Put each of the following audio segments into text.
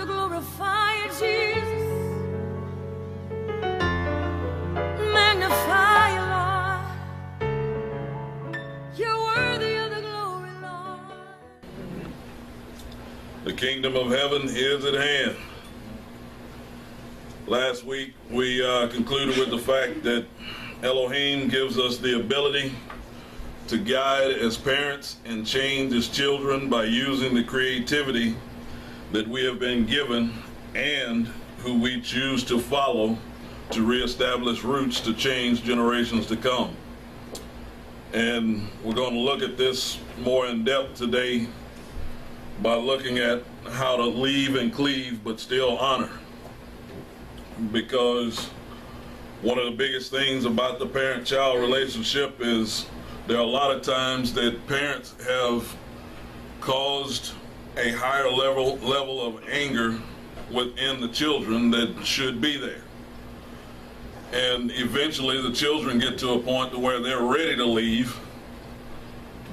glorify you, Jesus. Magnify you, Lord. You're worthy of the glory, Lord. The kingdom of heaven is at hand. Last week we concluded with the fact that Elohim gives us the ability to guide as parents and change as children by using the creativity that we have been given and who we choose to follow to reestablish roots to change generations to come. And we're going to look at this more in depth today by looking at how to leave and cleave but still honor. Because one of the biggest things about the parent-child relationship is there are a lot of times that parents have caused a higher level of anger within the children that should be there. And eventually the children get to a point to where they're ready to leave,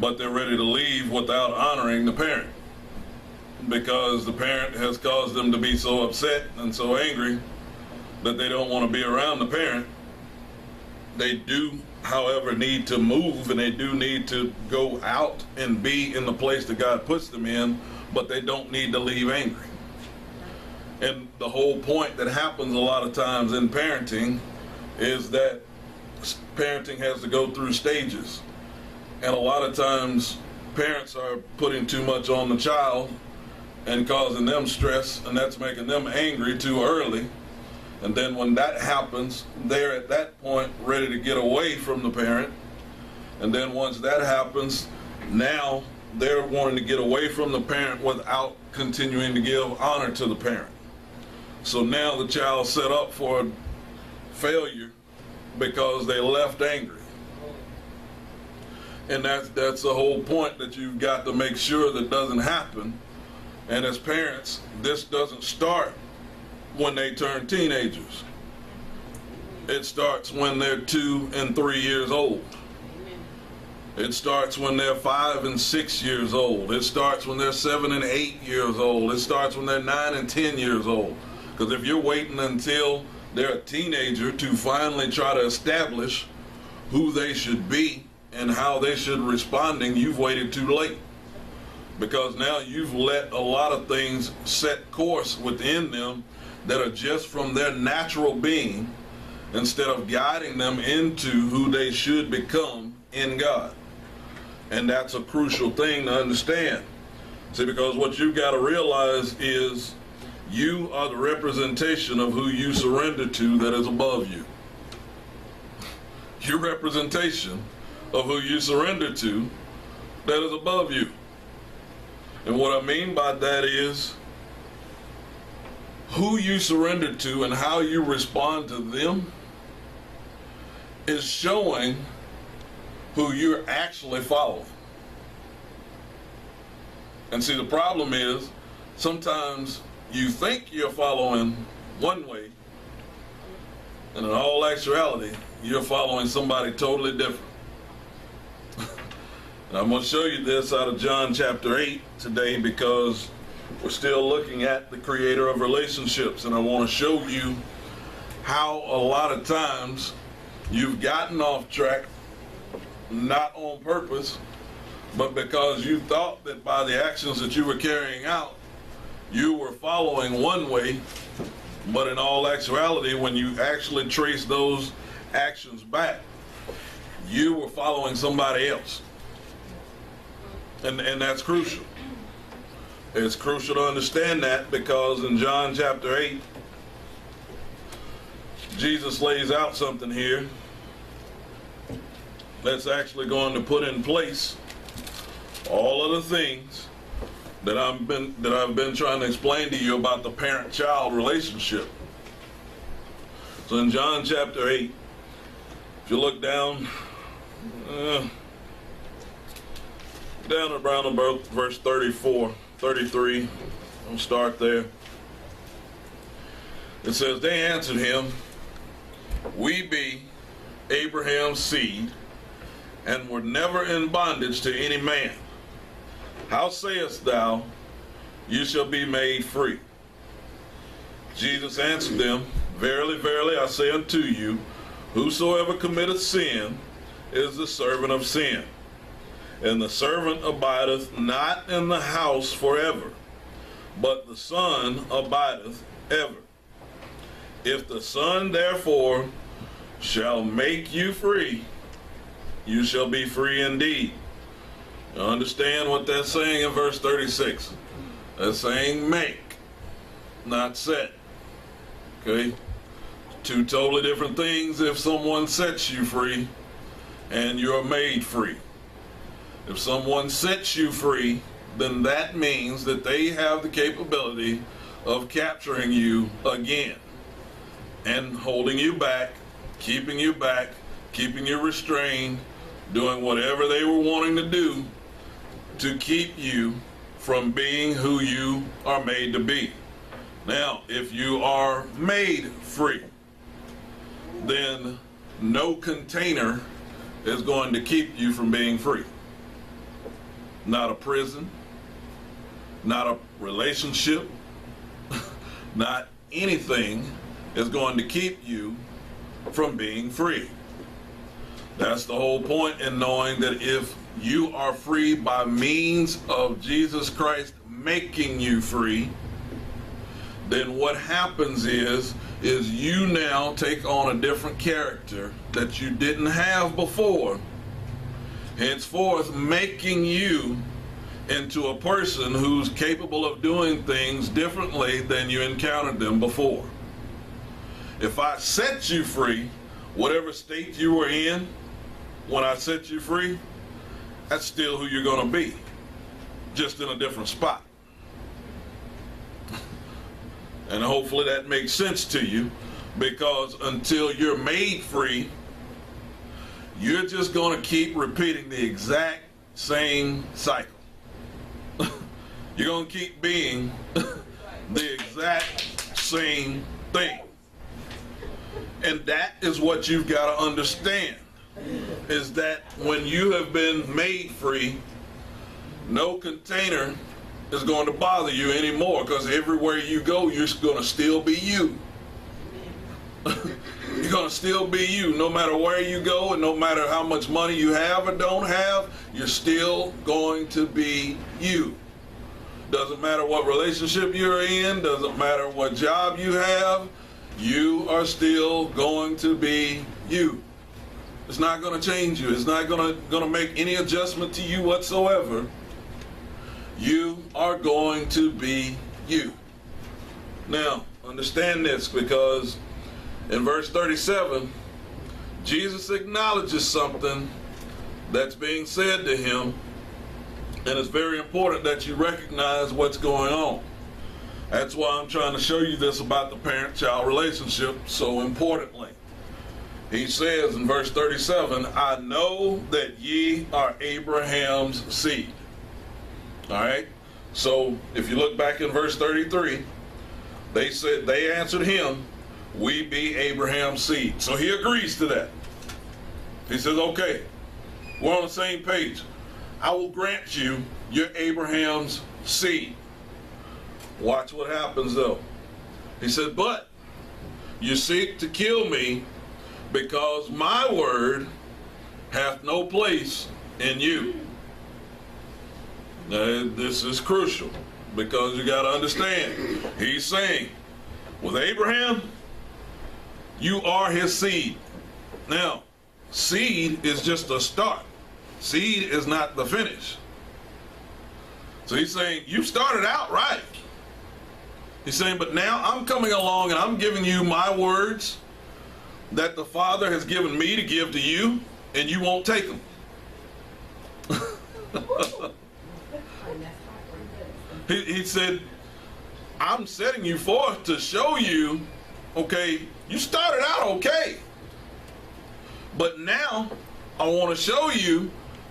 but they're ready to leave without honoring the parent, because the parent has caused them to be so upset and so angry that they don't want to be around the parent. They do, however, need to move, and they do need to go out and be in the place that God puts them in, but they don't need to leave angry. And the whole point that happens a lot of times in parenting is that parenting has to go through stages. And a lot of times parents are putting too much on the child and causing them stress, and that's making them angry too early. And then when that happens, they're at that point ready to get away from the parent. And then once that happens, now they're wanting to get away from the parent without continuing to give honor to the parent. So now the child's set up for failure because they left angry. And that's the whole point that you've got to make sure that doesn't happen. And as parents, this doesn't start when they turn teenagers. It starts when they're 2 and 3 years old. It starts when they're 5 and 6 years old. It starts when they're 7 and 8 years old. It starts when they're 9 and 10 years old. Because if you're waiting until they're a teenager to finally try to establish who they should be and how they should be responding, you've waited too late. Because now you've let a lot of things set course within them that are just from their natural being, instead of guiding them into who they should become in God. And that's a crucial thing to understand. See, because what you've got to realize is you are the representation of who you surrender to that is above you. Your representation of who you surrender to that is above you. And what I mean by that is who you surrender to and how you respond to them is showing who you're actually following. And see, the problem is sometimes you think you're following one way, and in all actuality, you're following somebody totally different. And I'm going to show you this out of John chapter 8 today, because we're still looking at the creator of relationships, and I want to show you how a lot of times you've gotten off track, not on purpose, but because you thought that by the actions that you were carrying out, you were following one way, but in all actuality, when you actually trace those actions back, you were following somebody else. And that's crucial. It's crucial to understand that, because in John chapter 8, Jesus lays out something here that's actually going to put in place all of the things that I've been trying to explain to you about the parent-child relationship. So in John chapter 8, if you look down around about verse 33, I'll start there. It says, they answered him, we be Abraham's seed, and were never in bondage to any man. How sayest thou, you shall be made free? Jesus answered them, Verily, verily, I say unto you, whosoever committeth sin is the servant of sin. And the servant abideth not in the house forever, but the Son abideth ever. If the Son therefore shall make you free, you shall be free indeed. You understand what that's saying in verse 36? That's saying make, not set. Okay? Two totally different things if someone sets you free and you're made free. If someone sets you free, then that means that they have the capability of capturing you again and holding you back, keeping you restrained, doing whatever they were wanting to do to keep you from being who you are made to be. Now, if you are made free, then no container is going to keep you from being free. Not a prison, not a relationship, not anything is going to keep you from being free. That's the whole point in knowing that if you are free by means of Jesus Christ making you free, then what happens is you now take on a different character that you didn't have before, henceforth making you into a person who's capable of doing things differently than you encountered them before. If I set you free, whatever state you were in when I set you free, that's still who you're going to be, just in a different spot. And hopefully that makes sense to you, because until you're made free, you're just going to keep repeating the exact same cycle. You're going to keep being the exact same thing. And that is what you've got to understand, is that when you have been made free, no container is going to bother you anymore, because everywhere you go, you're going to still be you. You're going to still be you. No matter where you go and no matter how much money you have or don't have, you're still going to be you. Doesn't matter what relationship you're in, doesn't matter what job you have, you are still going to be you. It's not going to change you. It's not going to make any adjustment to you whatsoever. You are going to be you. Now, understand this, because in verse 37, Jesus acknowledges something that's being said to him, and it's very important that you recognize what's going on. That's why I'm trying to show you this about the parent-child relationship so importantly. He says in verse 37, I know that ye are Abraham's seed. All right? So if you look back in verse 33, they answered him, we be Abraham's seed. So he agrees to that. He says, okay, we're on the same page. I will grant you, you're Abraham's seed. Watch what happens though. He said, but you seek to kill me because my word hath no place in you. Now, this is crucial, because you got to understand. He's saying, with Abraham, you are his seed. Now, seed is just a start. Seed is not the finish. So he's saying, you started out right. He's saying, but now I'm coming along and I'm giving you my words that the Father has given me to give to you, and you won't take them. He said, I'm setting you forth to show you, okay, you started out okay, but now I want to show you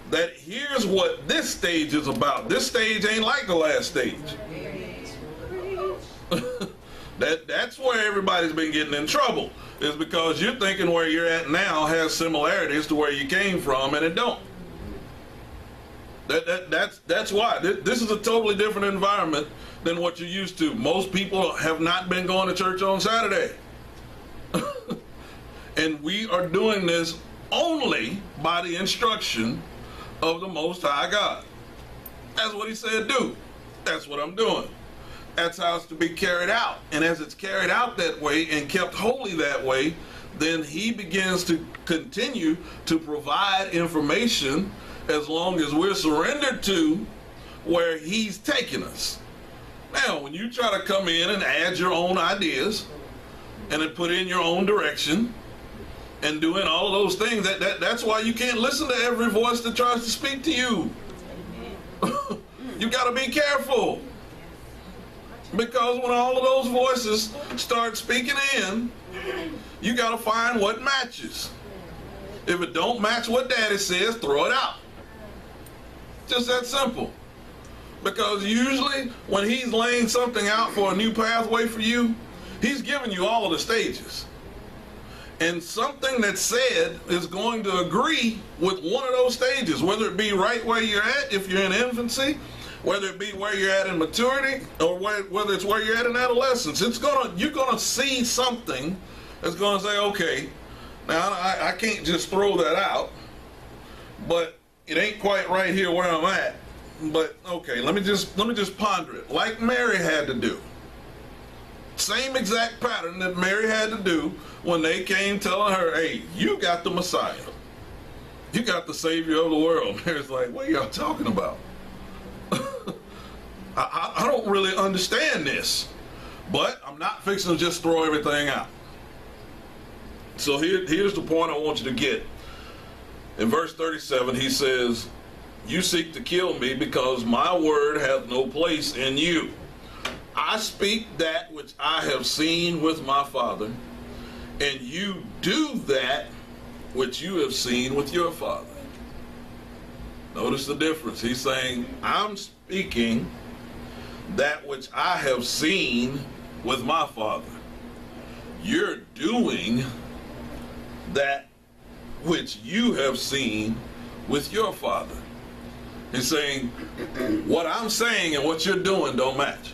that here's what this stage is about. This stage ain't like the last stage. That's where everybody's been getting in trouble, is because you're thinking where you're at now has similarities to where you came from, and it don't. He said, That's why. This is a totally different environment than what you're used to. Most people have not been going to church on Saturday. And we are doing this only by the instruction of the Most High God. That's what he said do. That's what I'm doing. That's how it's to be carried out. And as it's carried out that way and kept holy that way, then he begins to continue to provide information as long as we're surrendered to where he's taking us. Now, when you try to come in and add your own ideas and then put in your own direction and doing all of those things, that's why you can't listen to every voice that tries to speak to you. You got to be careful. Because when all of those voices start speaking in, you got to find what matches. If it don't match what Daddy says, throw it out. Just that simple. Because usually when he's laying something out for a new pathway for you, he's giving you all of the stages. And something that's said is going to agree with one of those stages, whether it be right where you're at if you're in infancy, whether it be where you're at in maturity, or whether it's where you're at in adolescence. You're gonna see something that's gonna say, okay, now I can't just throw that out, but it ain't quite right here where I'm at. But okay, let me just ponder it, like Mary had to do. Same exact pattern that Mary had to do when they came telling her, hey, you got the Messiah. You got the Savior of the world. Mary's like, what are y'all talking about? I don't really understand this, but I'm not fixing to just throw everything out. So here's the point I want you to get. In verse 37, he says, you seek to kill me because my word hath no place in you. I speak that which I have seen with my Father, and you do that which you have seen with your father. Notice the difference. He's saying, I'm speaking that which I have seen with my Father. You're doing that which you have seen with your father. He's saying, what I'm saying and what you're doing don't match.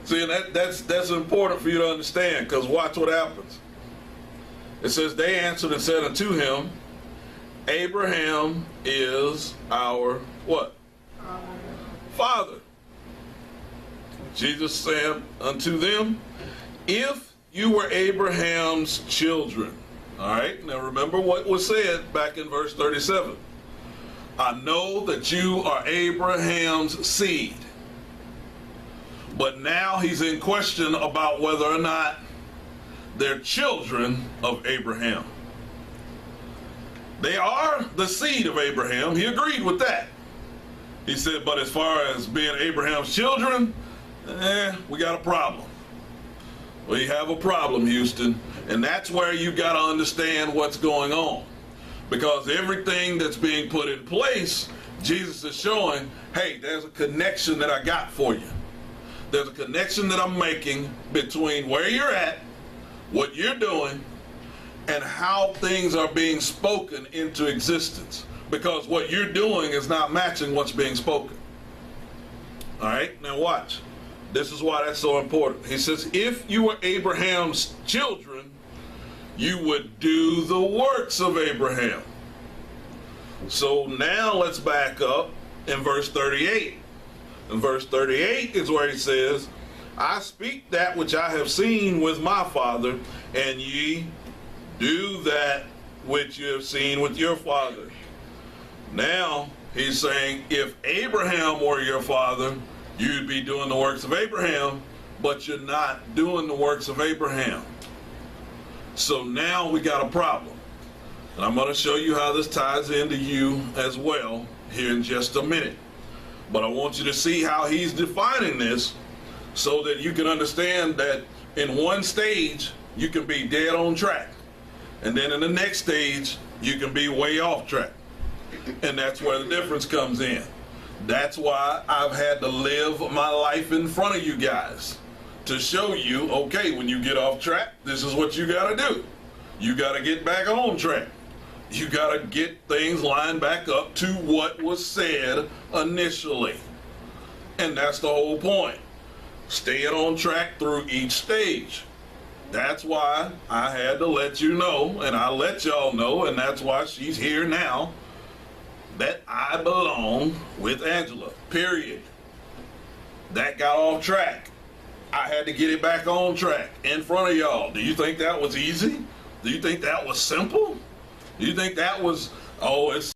See, and that's important for you to understand, because watch what happens. It says, they answered and said unto him, Abraham is our what? Father. Jesus said unto them, if you were Abraham's children. All right, now remember what was said back in verse 37. I know that you are Abraham's seed. But now he's in question about whether or not they're children of Abraham. They are the seed of Abraham. He agreed with that. He said, but as far as being Abraham's children, we got a problem. We have a problem, Houston. And that's where you got to understand what's going on. Because everything that's being put in place, Jesus is showing, hey, there's a connection that I got for you. There's a connection that I'm making between where you're at, what you're doing, and how things are being spoken into existence. Because what you're doing is not matching what's being spoken. All right, now watch. This is why that's so important. He says, if you were Abraham's children, you would do the works of Abraham. So now let's back up in verse 38. In verse 38 is where he says, I speak that which I have seen with my father, and ye do that which you have seen with your father. Now he's saying, if Abraham were your father, you'd be doing the works of Abraham, but you're not doing the works of Abraham. So now we got a problem. And I'm going to show you how this ties into you as well here in just a minute. But I want you to see how he's defining this so that you can understand that in one stage, you can be dead on track. And then in the next stage, you can be way off track. And that's where the difference comes in. That's why I've had to live my life in front of you guys to show you, okay, when you get off track, this is what you got to do. You got to get back on track. You got to get things lined back up to what was said initially. And that's the whole point. Staying on track through each stage. That's why I had to let you know, and I let y'all know, and that's why she's here now, that I belong with Angela, period. That got off track. I had to get it back on track in front of y'all. Do you think that was easy? Do you think that was simple? Do you think that was, oh, it's